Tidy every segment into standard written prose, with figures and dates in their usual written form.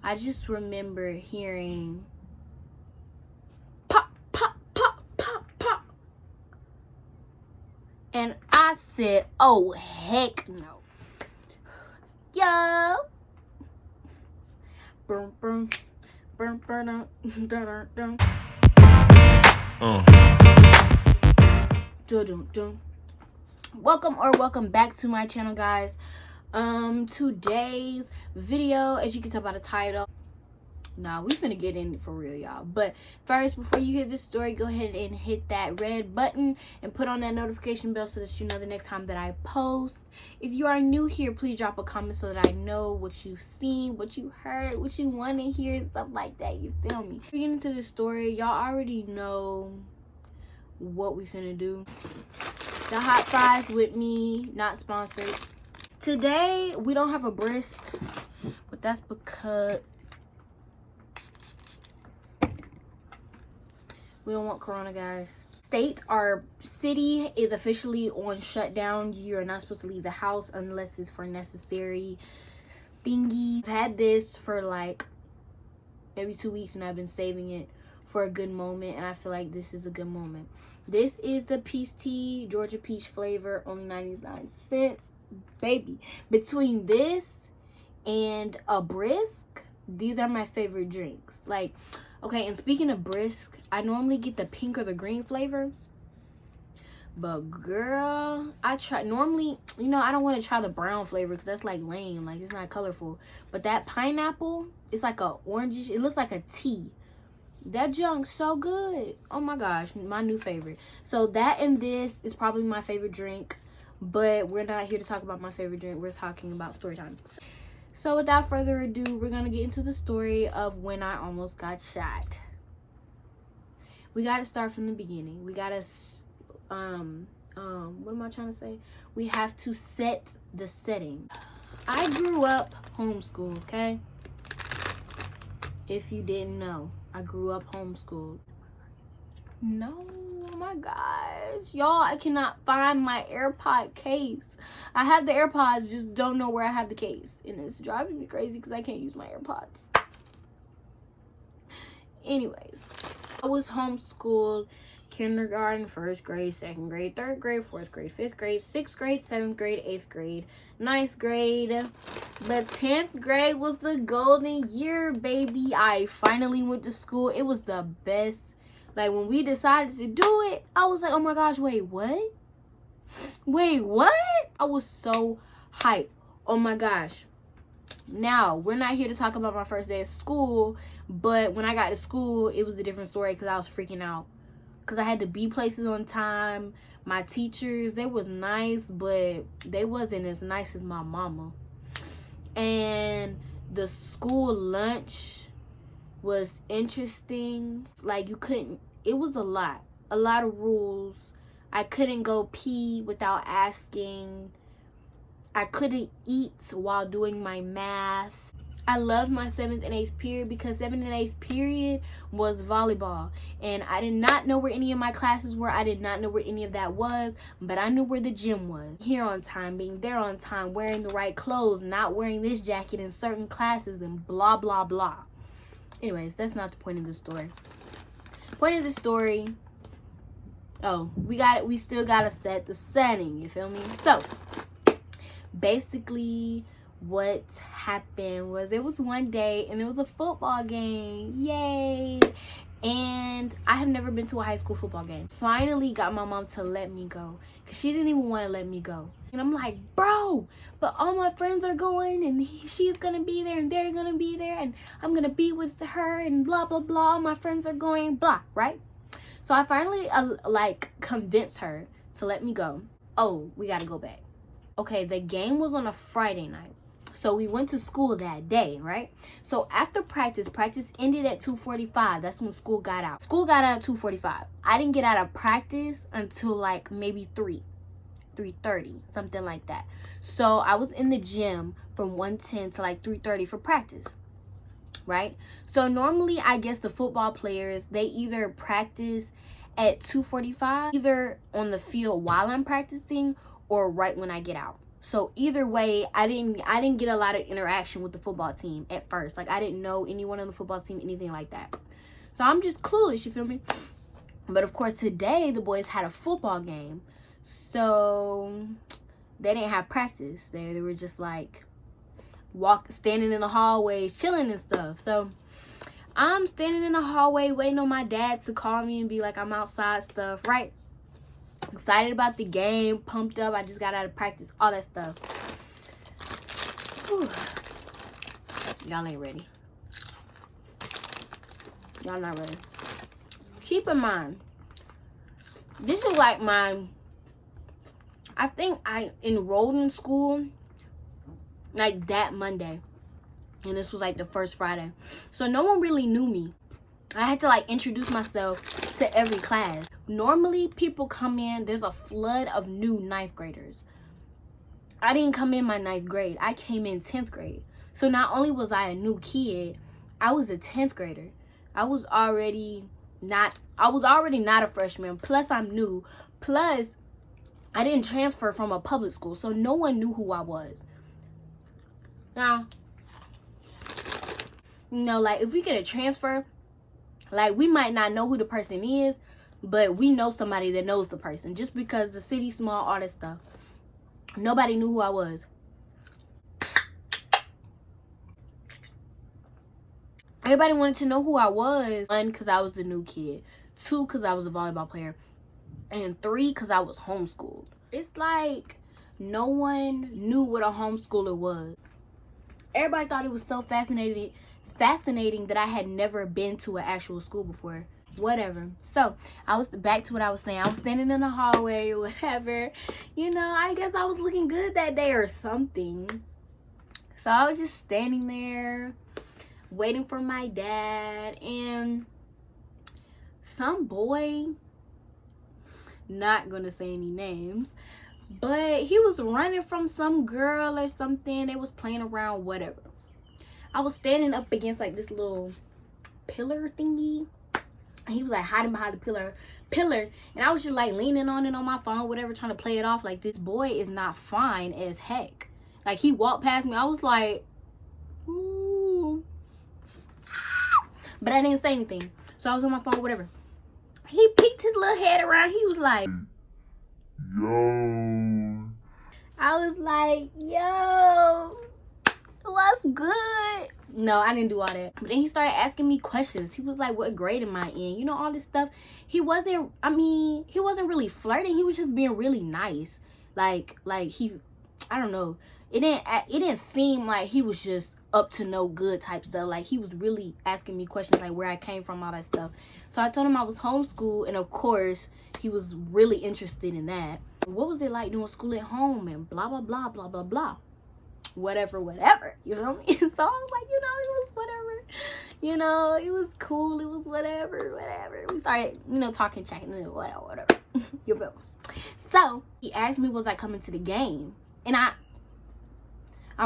I just remember hearing pop, pop, pop, pop, pop. And I said, oh, heck no. Yo. Boom, boom, boom, boom, dun, dun, dun. Dun, dun. Welcome back to my channel, guys. Today's video, as you can tell by the title, we finna get in it for real, y'all. But first, before you hear this story, go ahead and hit that red button and put on that notification bell so that you know the next time that I post. If you are new here, please drop a comment so that I know what you've seen, what you heard, what you want to hear, stuff like that. You feel me? We're getting into this story. Y'all already know what we finna do. The hot fries with me, not sponsored. Today we don't have a brisk, but that's because we don't want corona, guys. State, our city is officially on shutdown. You're not supposed to leave the house unless it's for necessary thingy. I've had this for like maybe 2 weeks and I've been saving it for a good moment, and I feel like this is a good moment. This is the Peach Tea, Georgia peach flavor, only 99 cents. Baby, between this and a brisk, these are my favorite drinks. Like, okay, and speaking of brisk, I normally get the pink or the green flavor, but girl, I try normally, you know, I don't want to try the brown flavor because that's like lame, like it's not colorful. But that pineapple, it's like a orangish, it looks like a tea. That junk's so good. Oh my gosh, my new favorite. So that and this is probably my favorite drink, but we're not here to talk about my favorite drink. We're talking about story time. So without further ado, we're gonna get into the story of when I almost got shot. We gotta start from the beginning. We gotta what am I trying to say? We have to set the setting. I grew up homeschooled, okay? If you didn't know, I grew up homeschooled. No, oh my gosh, y'all, I cannot find my AirPod case. I have the AirPods, just don't know where I have the case, and it's driving me crazy because I can't use my AirPods. Anyways, I was homeschooled: kindergarten, first grade, second grade, third grade, fourth grade, fifth grade, sixth grade, seventh grade, eighth grade, ninth grade. But 10th grade was the golden year, baby. I finally went to school. It was the best. Like, when we decided to do it, I was like, oh my gosh, wait, what? Wait, what? I was so hyped. Oh my gosh. Now, we're not here to talk about my first day of school, but when I got to school, it was a different story because I was freaking out. Because I had to be places on time. My teachers, they was nice, but they wasn't as nice as my mama. And the school lunch was interesting. Like, you couldn't, it was a lot of rules. I couldn't go pee without asking. I couldn't eat while doing my math. I loved my 7th and 8th period because 7th and 8th period was volleyball, and I did not know where any of my classes were. I did not know where any of that was, but I knew where the gym was. Here on time, being there on time, wearing the right clothes, not wearing this jacket in certain classes, and blah blah blah. Anyways, that's not the point of the story. Point of the story, we still gotta set the setting, you feel me? So basically what happened was, it was one day and it was a football game, yay, and I have never been to a high school football game. Finally got my mom to let me go because she didn't even want to let me go, and I'm like, bro, but all my friends are going, and she's gonna be there, and they're gonna be there, and I'm gonna be with her, and blah blah blah, all my friends are going, blah, right? So I finally like convinced her to let me go. Oh, we gotta go back. Okay, the game was on a Friday night, so we went to school that day, right? So after practice ended at 2:45. That's when school got out. School got out at 2:45. I didn't get out of practice until like maybe 3:30, something like that. So I was in the gym from 1:10 to like 3:30 for practice, right? So normally, I guess the football players, they either practice at 2:45, either on the field while I'm practicing or right when I get out. So either way, I didn't get a lot of interaction with the football team at first. Like, I didn't know anyone on the football team, anything like that. So I'm just clueless, you feel me? But of course, today the boys had a football game. So they didn't have practice. They were just like standing in the hallway, chilling and stuff. So I'm standing in the hallway waiting on my dad to call me and be like, I'm outside, stuff, right? Excited about the game, pumped up. I just got out of practice, all that stuff. Whew. Y'all ain't ready. Y'all not ready. Keep in mind, this is like I think I enrolled in school like that Monday. And this was like the first Friday. So no one really knew me. I had to like introduce myself to every class. Normally people come in, there's a flood of new 9th graders. I didn't come in my 9th grade. I came in 10th grade. So not only was I a new kid, I was a 10th grader. I was already not a freshman. Plus I'm new. Plus I didn't transfer from a public school. So no one knew who I was. Now, you know, like if we get a transfer, like we might not know who the person is, but we know somebody that knows the person. Just because the city's small, all that stuff. Nobody knew who I was. Everybody wanted to know who I was. 1, because I was the new kid. 2, because I was a volleyball player. And 3, because I was homeschooled. It's like no one knew what a homeschooler was. Everybody thought it was so fascinating that I had never been to an actual school before. Whatever. So I was back to what I was saying. I was standing in the hallway, whatever. You know, I guess I was looking good that day or something. So I was just standing there waiting for my dad, and some boy, not gonna say any names, but he was running from some girl or something. They was playing around, whatever. I was standing up against like this little pillar thingy, and he was like hiding behind the pillar, and I was just like leaning on it on my phone, whatever, trying to play it off like this boy is not fine as heck. Like he walked past me, I was like, ooh, but I didn't say anything. So I was on my phone, whatever. He peeked his little head around. He was like, yo. I was like, yo, what's good? No, I didn't do all that. But then he started asking me questions. He was like, what grade am I in? You know, all this stuff. He wasn't really flirting. He was just being really nice. Like he, I don't know. It didn't seem like he was just up to no good type stuff. Like he was really asking me questions like where I came from, all that stuff. So I told him I was homeschooled, and of course he was really interested in that. What was it like doing school at home and blah blah blah blah blah blah, whatever, you know me? So I was like, you know, it was whatever, you know, it was cool, it was whatever. We started, you know, talking, chatting, whatever. You feel me? So he asked me, was I coming to the game? And I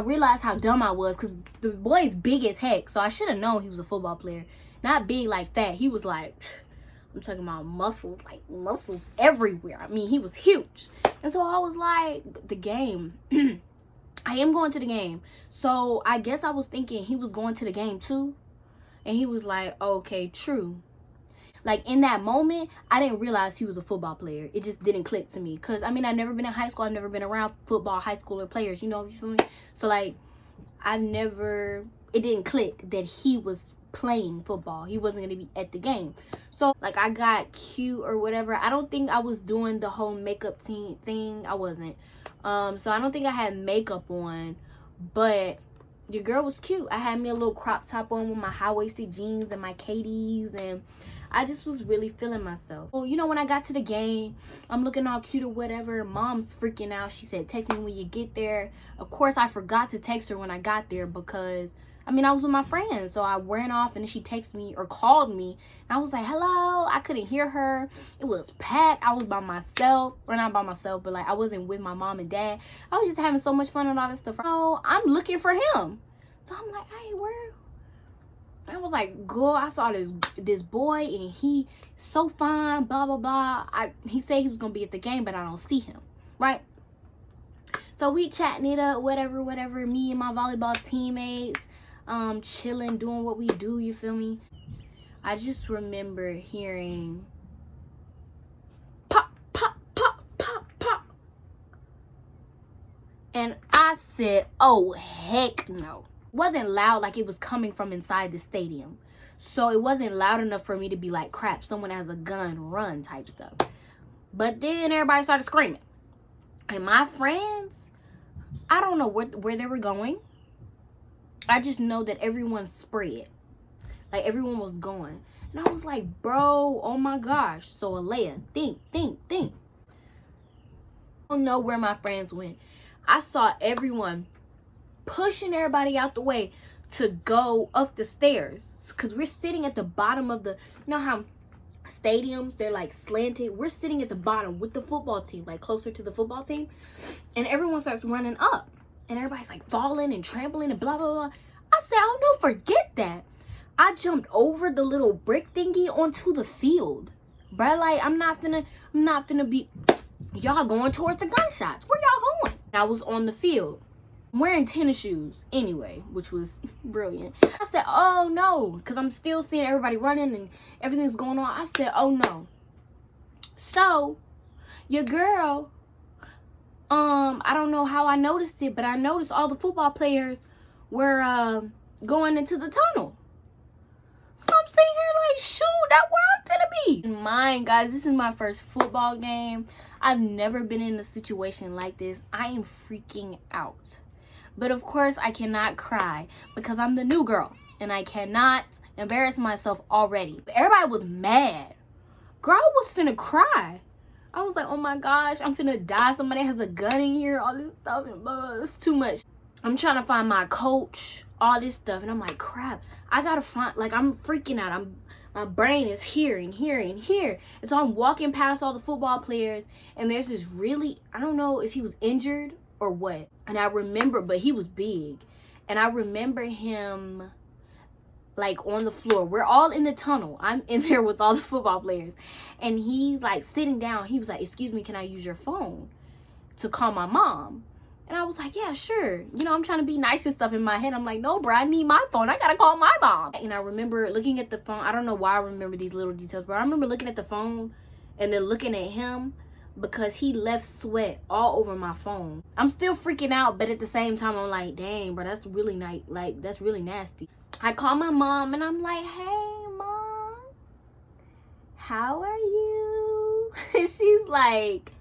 realized how dumb I was, because the boy is big as heck. So I should have known he was a football player. Not big like fat. He was like, I'm talking about muscles, like muscles everywhere. I mean, he was huge. And so I was like, the game. I am going to the game. So I guess I was thinking he was going to the game too. And he was like, okay, true. Like in that moment, I didn't realize he was a football player. It just didn't click to me. Because, I mean, I've never been in high school. I've never been around football, high schooler players. You know, you feel me? So, like, it didn't click that he was playing football. He wasn't going to be at the game. So, like, I got cute or whatever. I don't think I was doing the whole makeup thing. I wasn't. So, I don't think I had makeup on. But your girl was cute. I had me a little crop top on with my high-waisted jeans and my Katie's, and I just was really feeling myself. Well, you know, when I got to the game, I'm looking all cute or whatever. Mom's freaking out. She said, text me when you get there. Of course, I forgot to text her when I got there because, I mean, I was with my friends. So I ran off, and then she texted me or called me. And I was like, hello. I couldn't hear her. It was packed. I was by myself. Or not by myself, but like I wasn't with my mom and dad. I was just having so much fun and all that stuff. So I'm looking for him. So I'm like, hey, where? I was like, girl, I saw this boy, and he so fine, blah blah blah. He said he was gonna be at the game, but I don't see him, right? So we chatting it up, whatever. Me and my volleyball teammates, chilling, doing what we do, you feel me? I just remember hearing pop, pop, pop, pop, pop. And I said, oh, heck no. It wasn't loud like it was coming from inside the stadium. So it wasn't loud enough for me to be like, crap, someone has a gun, run type stuff. But then everybody started screaming. And my friends, I don't know where they were going. I just know that everyone spread. Like, everyone was going. And I was like, bro, oh my gosh. So Alea, think. I don't know where my friends went. I saw everyone pushing everybody out the way to go up the stairs. Because we're sitting at the bottom of the, you know how stadiums, they're like slanted. We're sitting at the bottom with the football team, like closer to the football team. And everyone starts running up. And everybody's like falling and trampling and blah, blah, blah. I said, oh no, forget that. I jumped over the little brick thingy onto the field. Bruh, like, I'm not finna be, y'all going towards the gunshots. Where y'all going? I was on the field. I'm wearing tennis shoes anyway, which was brilliant. I said, oh no, because I'm still seeing everybody running and everything's going on. I said, oh no. So, your girl, I don't know how I noticed it, but I noticed all the football players were going into the tunnel. So I'm sitting here like, shoot, that's where I'm gonna be. In mind, guys, this is my first football game. I've never been in a situation like this. I am freaking out. But of course, I cannot cry because I'm the new girl and I cannot embarrass myself already. But everybody was mad. Girl, I was finna cry. I was like, oh my gosh, I'm finna die. Somebody has a gun in here, all this stuff, and blah, it's too much. I'm trying to find my coach, all this stuff, and I'm like, crap, I gotta find, like, I'm freaking out. My brain is here and here and here. And so I'm walking past all the football players, and there's this really, I don't know if he was injured or what. And I remember, but he was big. And I remember him, like, on the floor. We're all in the tunnel. I'm in there with all the football players. And he's, like, sitting down. He was like, excuse me, can I use your phone to call my mom? And I was like, yeah, sure. You know, I'm trying to be nice and stuff in my head. I'm like, no, bro, I need my phone. I got to call my mom. And I remember looking at the phone. I don't know why I remember these little details, but I remember looking at the phone and then looking at him because he left sweat all over my phone. I'm still freaking out, but at the same time, I'm like, dang, bro, that's really nice. Like, that's really nasty. I call my mom and I'm like, hey, mom, how are you? And she's like,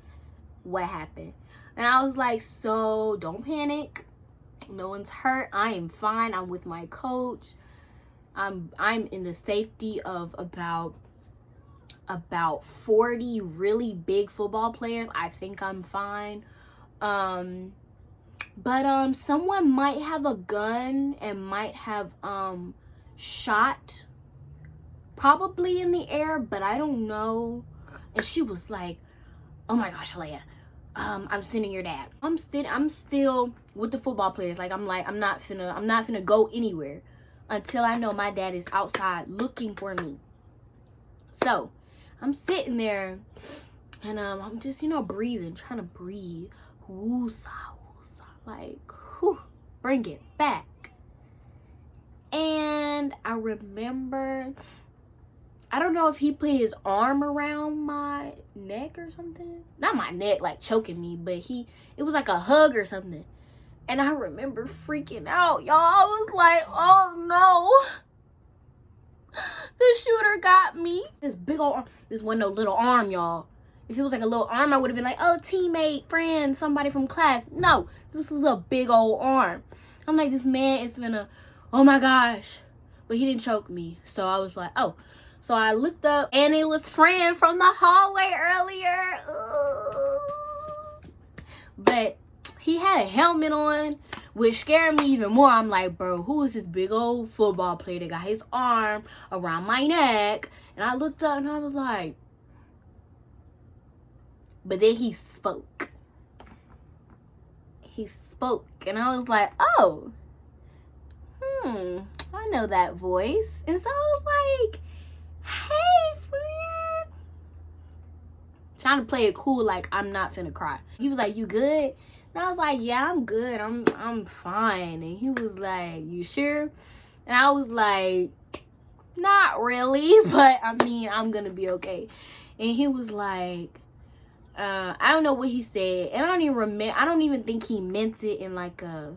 what happened? And I was like, so don't panic. No one's hurt. I am fine. I'm with my coach. I'm in the safety of about 40 really big football players. I think I'm fine. But someone might have a gun and might have shot probably in the air, but I don't know. And she was like, oh my gosh, Alea, I'm sending your dad. I'm still with the football players. Like, I'm not finna go anywhere until I know my dad is outside looking for me. So I'm sitting there and I'm just, you know, breathing, trying to breathe. Woosah, like, whew, bring it back. And I remember, I don't know if he put his arm around my neck or something. Not my neck, like choking me, but it was like a hug or something. And I remember freaking out, y'all. I was like, oh no. The shooter got me. This big old arm. This wasn't no little arm, y'all. If it was like a little arm, I would have been like, oh, teammate, friend, somebody from class. No, this was a big old arm. I'm like, this man is finna, oh my gosh. But he didn't choke me. So I was like, oh. So I looked up and it was Fran from the hallway earlier. Ooh. But he had a helmet on, which scared me even more. I'm like, bro, who is this big old football player that got his arm around my neck? And I looked up and I was like, but then he spoke. He spoke and I was like, oh, I know that voice. And so I was like, hey, friend. Trying to play it cool, like I'm not finna cry. He was like, you good? And I was like, yeah, I'm good. I'm fine. And he was like, you sure? And I was like, not really, but I mean, I'm gonna be okay. And he was like, I don't know what he said, and I don't even remember. I don't even think he meant it in like a,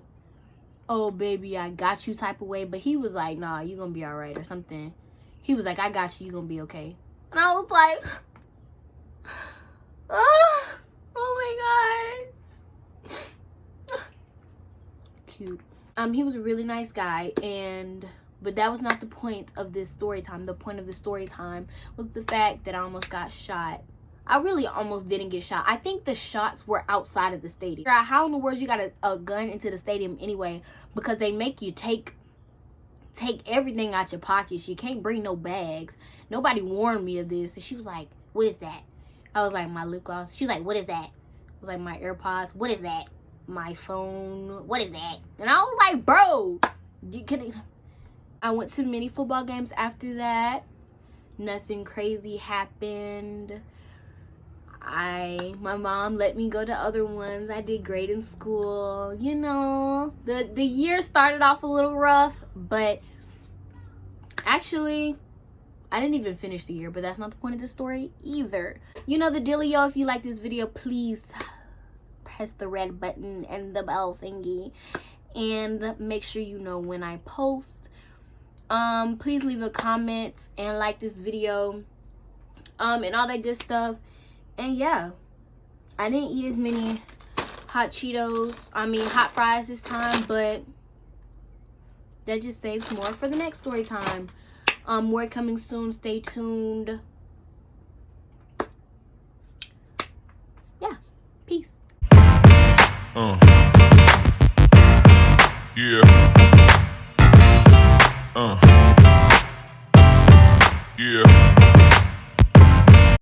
oh baby, I got you type of way. But he was like, nah, you gonna be all right or something. He was like, I got you. You gonna be okay. And I was like, oh my god, cute. He was a really nice guy, but that was not the point of this story time. The point of the story time was the fact that I almost got shot. I really almost didn't get shot. I think the shots were outside of the stadium. How in the world you got a gun into the stadium anyway? Because they make you take everything out your pockets. You can't bring no bags. Nobody warned me of this. And she was like, what is that? I was like, my lip gloss. She was like, what is that? I was like, my AirPods. What is that? My phone. What is that? And I was like, bro, I went to many football games after that. Nothing crazy happened. My mom let me go to other ones. I did great in school. You know, the year started off a little rough, but actually I didn't even finish the year, but that's not the point of the story either. You know the dealio. If you like this video, please press the red button and the bell thingy, and make sure you know when I post. Please leave a comment and like this video, and all that good stuff. And yeah, I didn't eat as many hot fries this time, but that just saves more for the next story time. More coming soon. Stay tuned. Yeah, peace. Yeah.